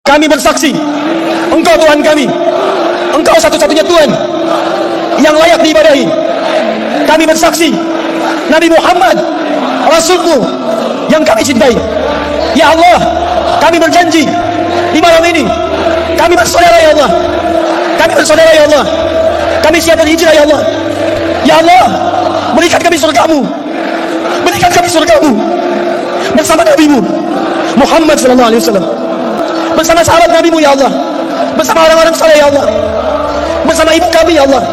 Kami bersaksi, Engkau Tuhan kami, Engkau satu-satunya Tuhan yang layak diibadahi. Kami bersaksi, Nabi Muhammad Rasulmu yang kami cintai. Ya Allah, kami berjanji di malam ini, kami bersaudara ya Allah, kami bersaudara ya Allah, kami siap berhijrah ya Allah. Ya Allah, berikan kami surgamu, berikan kami surgamu bersama Nabi-Mu Muhammad sallallahu alaihi wasallam, bersama sahabat Nabi-Mu ya Allah, bersama orang-orang saleh ya Allah, bersama ibu kami ya Allah,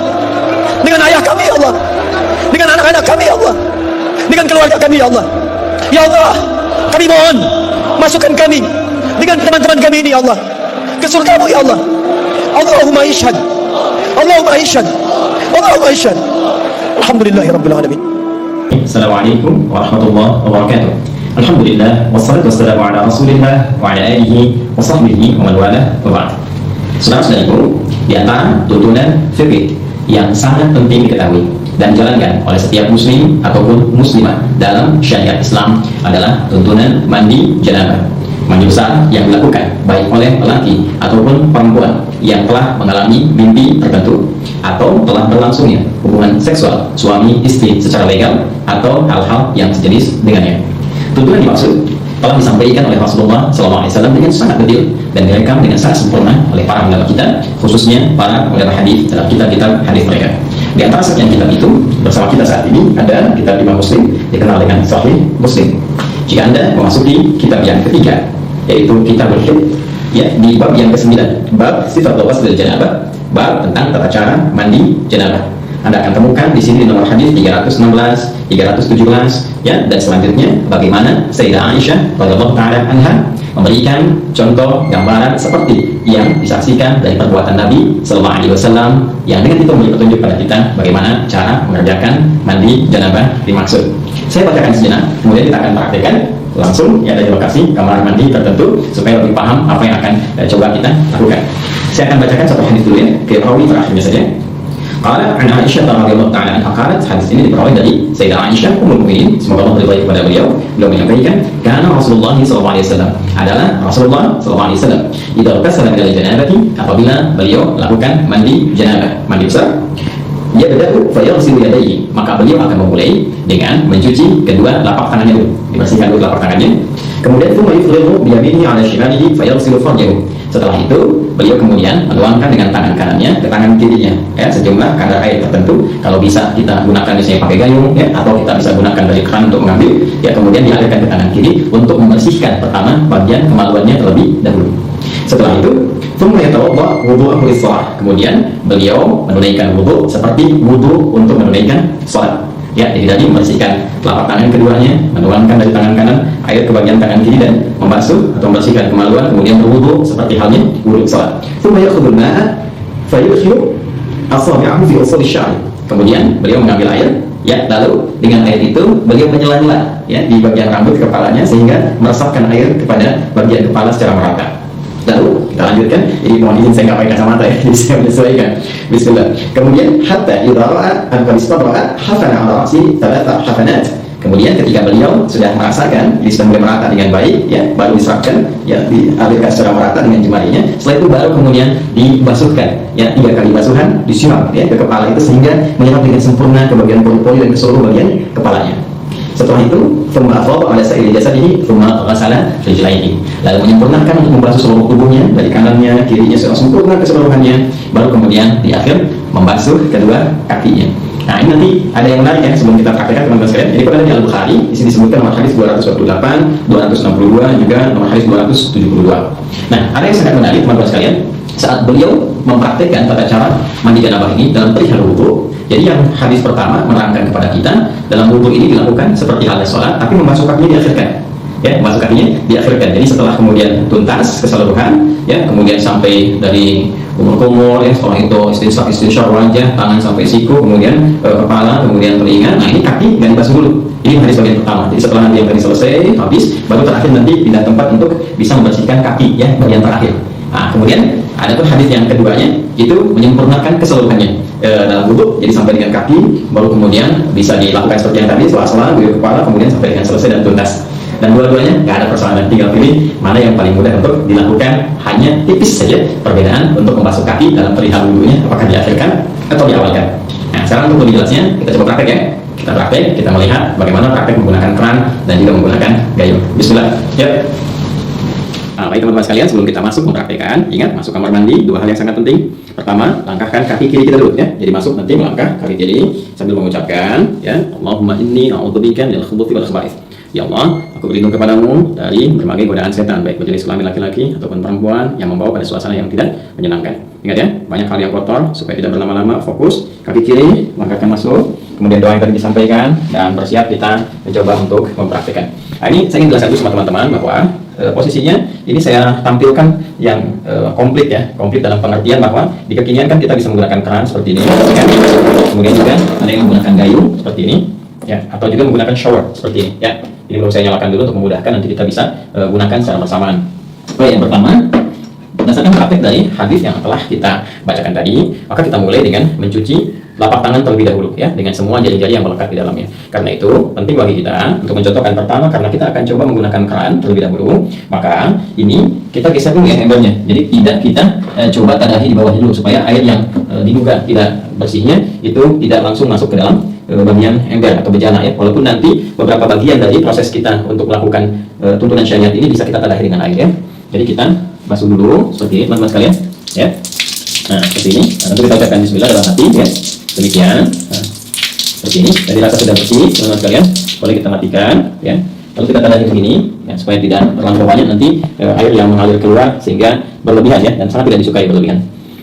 dengan ayah kami ya Allah, dengan anak-anak kami ya Allah, dengan keluarga kami ya Allah. Ya Allah, kami mohon masukkan kami dengan teman-teman kami ini ya Allah ke surga-Mu ya Allah. Allahumma ishhad, Allahumma ishhad, Allahumma ishhad. Alhamdulillahirabbil alamin. Assalamualaikum warahmatullahi wabarakatuh. Alhamdulillah wassalatu wassalamu ala Rasulillah wa ala alihi wa sahbihi wa man walah wa ba'd. Saudara-saudariku, di antara tuntunan fikih yang sangat penting diketahui dan dijalankan oleh setiap muslim ataupun muslimah dalam syariat Islam adalah tuntunan mandi janabah. Mandi besar yang dilakukan baik oleh lelaki ataupun perempuan yang telah mengalami mimpi tertentu atau telah berlangsungnya hubungan seksual suami istri secara legal atau hal-hal yang sejenis dengannya. Tuntunan dimaksud telah disampaikan oleh Rasulullah SAW dengan sangat detail dan direkam dengan sangat sempurna oleh para ulama kita, khususnya para ulama hadis dalam kitab-kitab hadis mereka. Di antara sekian kitab itu, bersama kita saat ini ada kitab Imam Muslim dikenal dengan Sahih Muslim. Jika Anda memasuki kitab yang ketiga, yaitu Kitabul Haid, ya, di bab yang ke-9, bab Sifatul Ghusl Janabah, bab tentang tata cara mandi janabah. Anda akan temukan di sini nomor hadis 316, 317, ya, dan selanjutnya bagaimana Sayyidah Aisyah radhiyallahu taala anha memberikan contoh gambaran seperti yang disaksikan dari perbuatan Nabi sallallahu alaihi wasallam, yang dengan itu memberi petunjuk pada kita bagaimana cara mengerjakan mandi janabah dimaksud. Saya bacakan sejenak, kemudian kita akan praktekkan langsung ya dari lokasi kamar mandi tertentu supaya lebih paham apa yang akan coba kita lakukan. Saya akan bacakan satu hadis dulu ya, ke perawi terakhirnya saja. Qala an Aisyah radhiyallahu ta'ala anha qalat, hadis ini diperoleh dari Sayyidah Aisyah ummul mukminin, semoga Allah ridha kepada beliau. Beliau menyampaikan, karena Rasulullah sallallahu alaihi wasallam adalah Rasulullah sallallahu alaihi wasallam idza tasala min al-janabati, apabila beliau lakukan mandi janabah, mandi besar, dia berda'u fayaghsilu yadayhi, maka beliau akan memulai dengan mencuci kedua telapak tangannya dulu, dibersihkan dulu telapak tangannya. Kemudian thumma yufridu bi yaminihi 'ala shimalihi fayaghsilu farjahu. Setelah itu beliau kemudian menuangkan dengan tangan kanannya ke tangan kirinya, ya, sejumlah kadar air tertentu. Kalau bisa kita gunakan misalnya pakai gayung, ya, atau kita bisa gunakan dari keran untuk mengambil, ya, kemudian dialirkan ke tangan kiri untuk membersihkan pertama bagian kemaluannya terlebih dahulu. Setelah itu thumma yatawadda wudhu'ahu lis-shalah, kemudian beliau menunaikan wudhu seperti wudhu untuk menunaikan salat. Ya, jadi tadi membersihkan telapak tangan keduanya, menuangkan dari tangan kanan air ke bagian tangan kiri dan membasuh atau membersihkan kemaluan, kemudian berwudu seperti halnya wudu salat. Thumma ya'khudhu al-ma'a fayudkhilu asabi'ahu fi usul asy-sya'ri. Kemudian beliau mengambil air, ya, lalu dengan air itu beliau menyela-nyela, ya, di bagian rambut kepalanya sehingga meresapkan air kepada bagian kepala secara merata. Lalu kita lanjutkan, jadi mohon izin saya nggak pakai kacamata ya, jadi saya menyesuaikan. Bismillah. Kemudian hatta idza ra'a an-qad istadra hafana 'ala ra'si thalatha hafanat. Kemudian ketika beliau sudah merasakan, sudah mulai merata dengan baik, ya, baru diserapkan, ya, dialirkan secara merata dengan jemarinya. Setelah itu baru kemudian dibasuhkan, ya, 3 kali basuhan disiram, ya, ke kepala itu sehingga menyerap dengan sempurna ke bagian pori-pori dan ke seluruh bagian kepalanya. Setelah itu, thumma afadha 'ala sa'iri jasadihi thumma ghasala rijlaihi. Lalu menyempurnakan untuk membasuh seluruh tubuhnya dari kanannya, kirinya secara sempurna keseluruhannya. Baru kemudian di akhir membasuh kedua kakinya. Nah, ini nanti ada yang menarik ya sebelum kita praktekkan teman-teman sekalian. Jadi pada di Al-Bukhari, di sini disebutkan nomor hadis 228, 262, juga nomor hadis 272. Nah, ada yang sangat menarik teman-teman sekalian. Saat beliau mempraktekkan tata cara mandi janabah ini dalam perihal wudu, jadi yang hadis pertama menerangkan kepada kita dalam wudu ini dilakukan seperti halnya sholat, tapi membasuh kakinya diakhirkan, ya, membasuh kakinya diakhirkan. Jadi setelah kemudian tuntas keseluruhan, ya, kemudian sampai dari kumur-kumur, ya, setelah itu istinsyaq wajah, tangan sampai siku, kemudian kepala, kemudian telinga. Nah, ini kaki nggak dibasuh dulu. Ini hadis bagian pertama. Jadi setelah nanti yang tadi selesai habis, baru terakhir nanti pindah tempat untuk bisa membersihkan kaki, ya, bagian terakhir. Nah, kemudian ada pun hadis yang keduanya itu menyempurnakan keseluruhannya dalam wudhu, jadi sampai dengan kaki, baru kemudian bisa dilakukan seperti yang tadi, sela-sela, kepala, kemudian sampai dengan selesai dan tuntas. dan dua-duanya nggak ada persoalan, tinggal pilih mana yang paling mudah untuk dilakukan. Hanya tipis saja perbedaan untuk membasuh kaki dalam perihal wudhunya, apakah diakhirkan atau diawalkan. Nah, sekarang untuk lebih jelasnya kita coba praktek ya. Kita praktek, kita melihat bagaimana praktek menggunakan keran dan juga menggunakan gayung. Bismillah. Yuk. Nah, baik teman-teman sekalian, sebelum kita masuk mempraktekkan, ingat masuk kamar mandi, dua hal yang sangat penting. Pertama, langkahkan kaki kiri kita dulu ya. Jadi masuk nanti melangkah kaki kiri sambil mengucapkan ya, Allahumma inni a'udzubika minal khubuthi wal khaba'ith. Ya Allah, aku berlindung kepadamu dari berbagai godaan setan, baik majelis kelamin laki-laki ataupun perempuan yang membawa pada suasana yang tidak menyenangkan. Ingat ya, banyak hal yang kotor, supaya tidak berlama-lama, fokus kaki kiri, langkahkan masuk, kemudian doa yang tadi disampaikan, dan bersiap kita mencoba untuk mempraktikkan. Nah, ini saya ingin jelaskan dulu sama teman-teman bahwa posisinya ini saya tampilkan yang komplit ya, komplit dalam pengertian bahwa di kekinian kan kita bisa menggunakan keran seperti ini, ya. Kemudian juga ada yang menggunakan gayung seperti ini, ya, atau juga menggunakan shower seperti ini, ya. Ini belum saya nyalakan dulu untuk memudahkan, nanti kita bisa gunakan secara bersamaan. Oke, yang pertama, berdasarkan praktek dari hadis yang telah kita bacakan tadi, maka kita mulai dengan mencuci telapak tangan terlebih dahulu ya, dengan semua jari-jari yang melekat di dalamnya. Karena itu penting bagi kita untuk mencontohkan. Pertama, karena kita akan coba menggunakan keran terlebih dahulu, maka ini kita geser dulu ya embernya. Jadi tidak kita coba tadahi di bawahnya dulu, supaya air yang diduga tidak bersihnya itu tidak langsung masuk ke dalam bagian ember atau bejana ya. Walaupun nanti beberapa bagian dari proses kita untuk melakukan tuntunan syariat ini bisa kita tadahi dengan air ya. Jadi kita basuh dulu seperti ini teman-teman sekalian ya. Nah, seperti ini. Nah, nanti kita ucapkan bismillah dalam hati ya. Demikian. Nah, seperti ini. Jadi rasa sudah bersih teman-teman sekalian. Boleh kita matikan ya. Lalu kita tadahi begini ya, supaya tidak terlalu banyak nanti air yang mengalir keluar sehingga berlebihan ya, dan sangat tidak disukai berlebihan.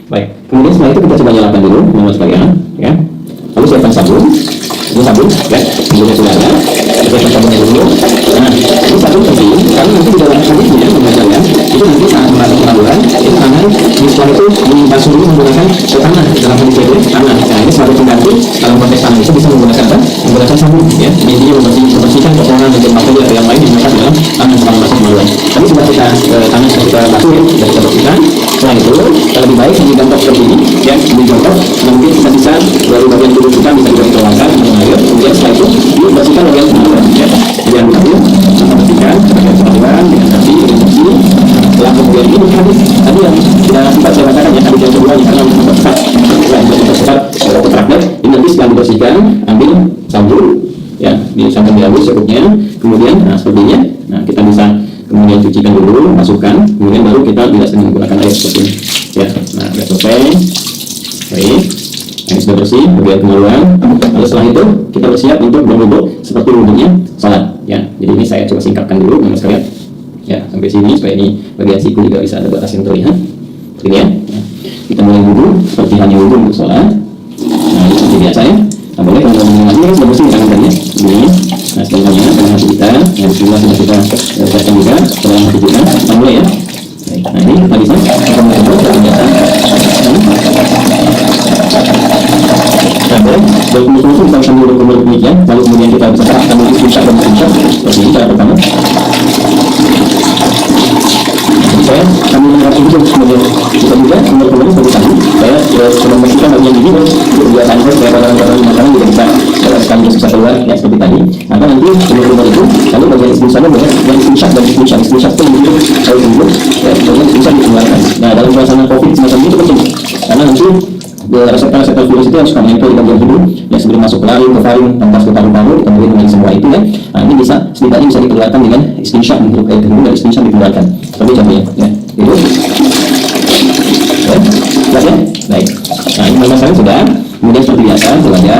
Baik. Kemudian setelah itu kita coba nyalakan dulu teman-teman sekalian ya. Lalu siapkan sabun. Ini sabun ya, sabunnya sudah ada. Siapkan sabunnya dulu. Nah, ini sabun penting karena nanti di dalam hadisnya membacakan itu nanti saat melakukan pengaburan itu tangan setelah itu dibasuh dulu menggunakan tangan. Dalam hadis itu tangan. Nah, ini sebagai pengganti dalam konteks tangan itu bisa menggunakan apa? Menggunakan sabun ya. Ini intinya membersihkan kotoran dan bakteri atau yang lain yang melekat dalam tangan selama melakukan pengaburan. Tapi setelah kita tangan kita basuh ya, dan kita bersihkan. Setelah itu lebih baik digantok seperti ini ya, digantok. Mungkin kita bisa dari bagian tubuh kita bisa dikeluarkan dengan air. Kemudian setelah itu dibersihkan bagian pengaburan ya. Kemudian itu kita bersihkan bagian pengaburan dengan hati dengan bersih. Setelah kemudian ini hadis tadi yang kita sempat saya bacakan ya, hadis yang kedua karena mempersingkat praktek. Ini nanti setelah dibersihkan ambil sabun ya, disampai di habis cukupnya. Kemudian seperti ini. Nah, kita bisa kemudian cucikan dulu, masukkan, kemudian baru kita bilas dengan menggunakan air seperti ini ya. Nah, sudah selesai. Baik, ini sudah bersih bagian pengaluan. Lalu setelah itu kita bersiap untuk berwudu seperti wudunya salat ya. Jadi ini saya coba singkatkan dulu teman-teman sekalian ya, sampai sini supaya ini bagian siku juga bisa ada batas yang terlihat ini ya. Nah, kita mulai wudu seperti hanya wudu untuk salat. Nah, ini seperti biasa ya. Nah, boleh kalau mengalami sudah bersih tangan-tangannya ini. Nah, setelahnya dalam hati kita yang sudah kita siapkan juga dalam hati kita. Kita mulai ya. Baik. Nah, ini hadisnya kita mulai dulu seperti biasa. Nah, boleh berkumpul-kumpul kita sambil berkumpul demikian. Lalu kemudian kita bisa serahkan untuk screenshot dan screenshot seperti ini cara pertama. Jadi saya sambil mengerti itu kemudian kita juga berkumpul seperti tadi. Saya sudah memastikan bagian ini untuk kebiasaan saya supaya barang-barang makanan juga bisa sekaligus bisa keluar ya seperti tadi. Maka nanti berkumpul itu lalu bagian screenshotnya boleh yang screenshot dan screenshot itu menunjuk saya tunggu ya, kemudian screenshot dikeluarkan. Nah, dalam suasana COVID semacam itu penting karena nanti reseptor virus itu harus menempel di bagian hidung ya, sebelum masuk ke laring, ke faring, tantas ke paru-paru, kemudian dengan semua itu ya. Nah, ini bisa sedikitnya bisa dikeluarkan dengan screenshot untuk air hidung dan screenshot dikeluarkan seperti contohnya ya. Itu ya, jelas ya. Baik. Nah, ini masalah sudah. Kemudian seperti biasa saja ya.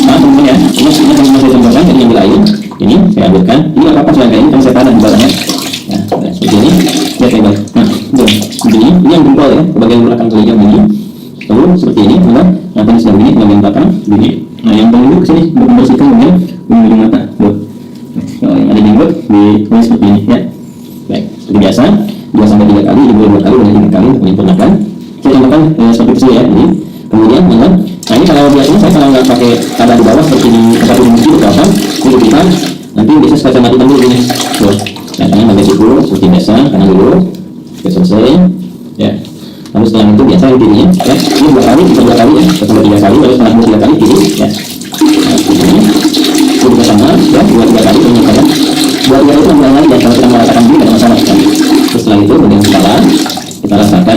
Nah, teman-teman ya, ini saya contohkan. Jadi ambil air ini saya ambilkan. Ini apa selain ini kan saya taruh di bawahnya. Ya, seperti ini. Ya, baik. Nah, begini. Ini yang jempol ya, bagian belakang telinga begini. Lalu seperti ini, nah, ini sudah begini, bagian belakang begini. Nah, yang paling ke sini untuk membersihkan kemudian ujung mata. Kalau yang ada jenggot di seperti ini ya. Baik, seperti biasa 2-3 kali, 2 kali, 3 kali untuk menyempurnakan. Saya contohkan seperti itu ya. Ini kemudian nah ini kalau biasanya saya kalau nggak pakai tanda di bawah seperti di tempat di masjid atau apa, ini kita nanti bisa saya matikan dulu ini. Nah, tangan sampai siku seperti biasa, kanan dulu. Oke, selesai ya. Lalu setelah itu biasa yang kirinya ya, ini 2 kali, kita 2 kali ya, sampai 3 kali, lalu setelah 3 kali kiri ya.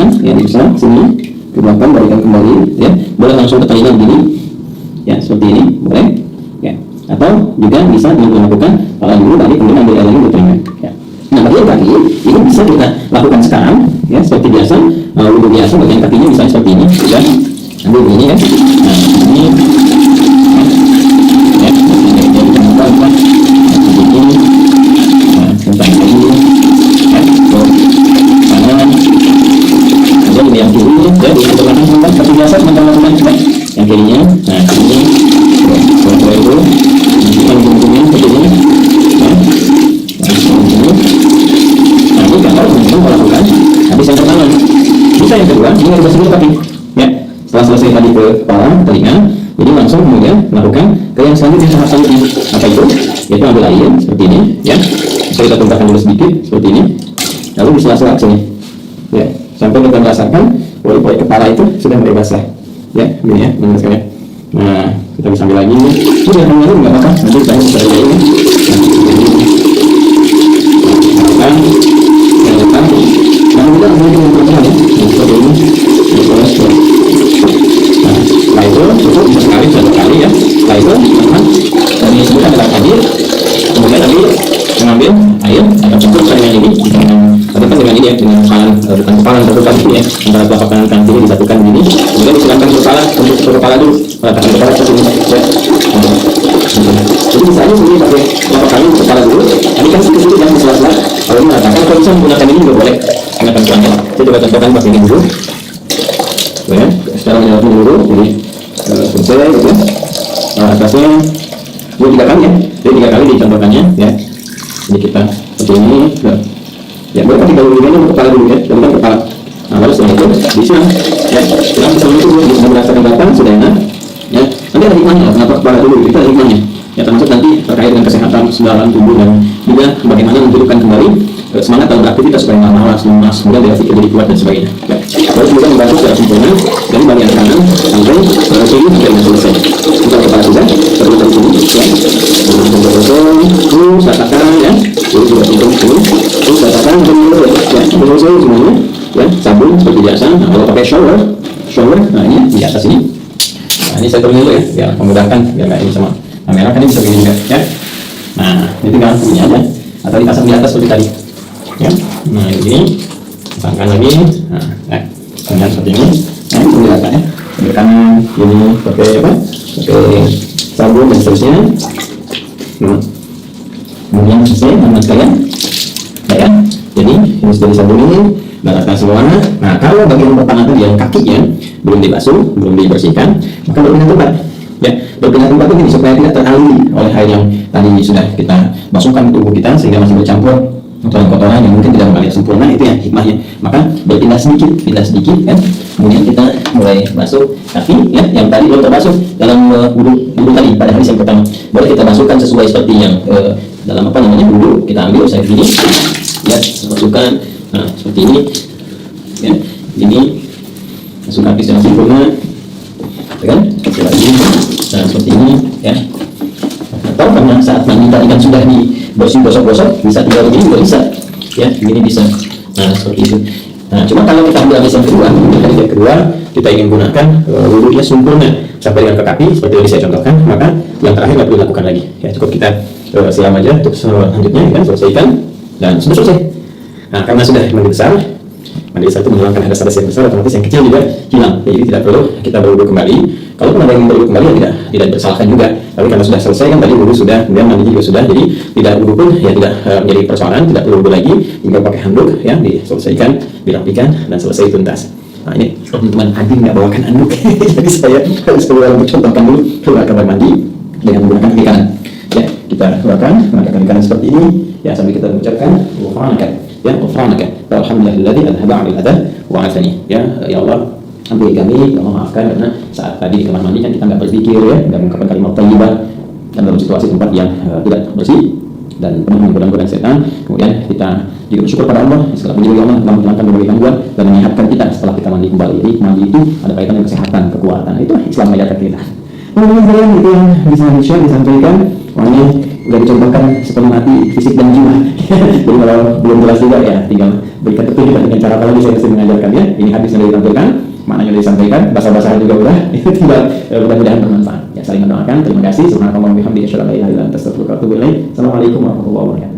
belakang, ya bisa sini ke belakang, balikan kembali, ya. Boleh langsung ke telinga begini, ya seperti ini, boleh, ya. Atau juga bisa dilakukan kalau dulu tadi kemudian ambil air lagi ke telinga, ya. Nah bagian kaki ini bisa kita lakukan sekarang, ya seperti biasa, wudhu biasa bagian kakinya bisa seperti ini, ya. Ambil begini ya, nah ini, ya, ya kita lakukan begini, nah tentang ini, ya, kanan. Jadi yang kiri ya di sebelah kanan seperti biasa teman-teman lakukan yang kirinya, nah ini setelah itu kita ujung-ujungnya seperti ini, ya, nah ini kalau teman-teman mau lakukan habis yang pertama, bisa yang kedua ini harus seluruh kaki, ya. Setelah selesai tadi ke kepala, telinga, jadi langsung kemudian melakukan ke yang selanjutnya, tahap selanjutnya apa itu? Yaitu ambil air seperti ini, ya. Bisa kita tumpahkan dulu sedikit seperti ini, lalu di sela-sela sini, ya. Sampai kita merasakan bahwa kepala itu sudah mulai basah, ya, begini ya, menurut saya. Nah, kita bisa ambil lagi. Ini yang lalu nggak apa-apa, nanti kita bisa ambil ini. Nah, kita ambil dengan pertama ya, seperti ini. Nah, setelah itu cukup sekali satu kali ya. Setelah itu, dari sebutkan adalah tadi, kemudian tadi mengambil air atau cukup saya ini. Lakukan dengan ini ya, dengan kepala, bukan kepala satukan ini ya, antara telapak kanan dan kiri disatukan begini. Kemudian disilakan kepala untuk kepala dulu, letakkan kepala seperti ini. Ya. Jadi bisa aja sendiri pakai telapak kanan kepala dulu. Tadi kan sedikit yang sela-sela. Kalau ini mengatakan kalau bisa menggunakan ini juga boleh. Ingatkan pelan-pelan. Saya coba contohkan pakai ini dulu. Ya, secara menyelatkan dulu. Jadi selesai, gitu ya. Atasnya 2-3 kali ya. Jadi 3 kali dicontohkannya ya. Jadi kita seperti ini. Ya, boleh pakai dahulu untuk kepala dulu ya, dan kepala. Nah, lalu setelah itu disiram, ya, siram sebelum itu bisa merasakan batang sudah enak, ya. Nanti ada hikmahnya, kenapa kepala dulu? Itu ada hikmahnya, ya, termasuk nanti terkait dengan kesehatan dalam tubuh dan juga bagaimana menghidupkan kembali semangat dalam beraktivitas supaya nggak malas, lemas, kemudian daya pikir jadi kuat dan sebagainya. Ya. Lalu kemudian membantu secara sempurna dari bagian kanan sampai kiri sampai selesai. Kita kepala juga terus dari sini, ya. Terus katakan ya, terus juga terus katakan ya, selesai semuanya, ya, sabun seperti biasa. Nah, kalau pakai shower, nah ini di atas ini. Nah, ini saya turun dulu ya, biar memudahkan, biar nggak ini sama kamera kan ini bisa begini juga, ya. Nah, ini tinggal ini aja, atau dipasang di atas seperti tadi, ya. Nah, ini pasangkan lagi, nah, ya, dengan seperti ini. Nah, ini boleh ya, berikan ini pakai apa? Pakai sabun dan seterusnya. Nah, kemudian selesai, teman-teman sekalian, ya. Jadi ini sudah disabun ini, balaskan semua. Nah, kalau bagian pertama itu yang kakinya belum dibasuh, belum dibersihkan, maka berpindah tempat. Ya, berpindah tempat begini supaya tidak teraliri oleh air yang tadi sudah kita masukkan ke tubuh kita sehingga masih bercampur kotoran-kotoran yang mungkin tidak mengalir sempurna. Itu yang hikmahnya. Maka berpindah sedikit, pindah sedikit, kan. Kemudian kita mulai basuh kaki, ya, yang tadi belum terbasuh dalam wudhu tadi pada hadis yang pertama. Boleh kita masukkan sesuai seperti yang dalam apa namanya wudhu. Kita ambil saya begini, ya, masukkan, nah seperti ini, ya, ini masuk kaki secara sempurna, kan? Lagi, nah seperti ini, ya. Atau karena saat mandi tadi kan sudah dibersih gosok-gosok, bisa tinggal begini juga bisa, ya, begini bisa. Nah seperti itu. Nah cuma kalau kita ambil habis yang kedua, kita ingin gunakan wudhunya sempurna sampai dengan ke kaki seperti yang saya contohkan, maka yang terakhir nggak perlu dilakukan lagi. Ya, cukup kita siram aja untuk selanjutnya, ya, selesaikan dan sudah selesai. Nah karena sudah mandi besar itu menghilangkan hadas-hadas yang besar, otomatis yang kecil juga hilang. Jadi tidak perlu kita berwudhu kembali. Kalaupun ada yang berwudhu kembali, ya tidak disalahkan juga. Tapi karena sudah selesai kan tadi wudhu sudah, kemudian mandi juga sudah, jadi tidak wudhu pun ya tidak menjadi persoalan, tidak perlu wudhu lagi. Tinggal pakai handuk, ya, diselesaikan, dirapikan dan selesai tuntas. Nah ini teman-teman Adin nggak bawakan handuk, jadi saya harus keluar untuk contohkan dulu keluar kamar mandi dengan menggunakan kaki kanan. Ya, kita keluarkan menggunakan kaki kanan seperti ini, ya, sambil kita mengucapkan ghufranaka, ya, ghufranaka, alhamdulillahilladzi adhaba 'anil adha wa 'afani. Ya, ya Allah, ampuni kami, ya Allah, maafkan karena saat tadi di kamar mandi kan kita nggak berpikir, ya, nggak mengucapkan kalimat thayyibah dan dalam situasi tempat yang tidak bersih dan penuh dengan godaan-godaan setan. Kemudian kita juga bersyukur pada Allah setelah puji bagi Allah telah menghilangkan berbagai gangguan dan menyehatkan kita setelah kita mandi kembali. Jadi mandi itu ada kaitan dengan kesehatan, kekuatan. Itu Islam mengajarkan kita. Kemudian itu yang bisa di-share, disampaikan. udah dicontohkan sepenuh hati, fisik dan jiwa. Jadi kalau belum jelas juga ya tinggal berikan petunjuk dengan cara apa lagi saya mesti mengajarkan ya. Ini hadis yang ditampilkan, maknanya sudah disampaikan, bahasa-bahasa juga udah. Itu tinggal mudah-mudahan bermanfaat. Ya saling mendoakan. Terima kasih. Subhanallah wa bihamdihi asyhadu an la ilaha illa anta astaghfiruka wa atubu ilaik. Assalamualaikum warahmatullahi wabarakatuh.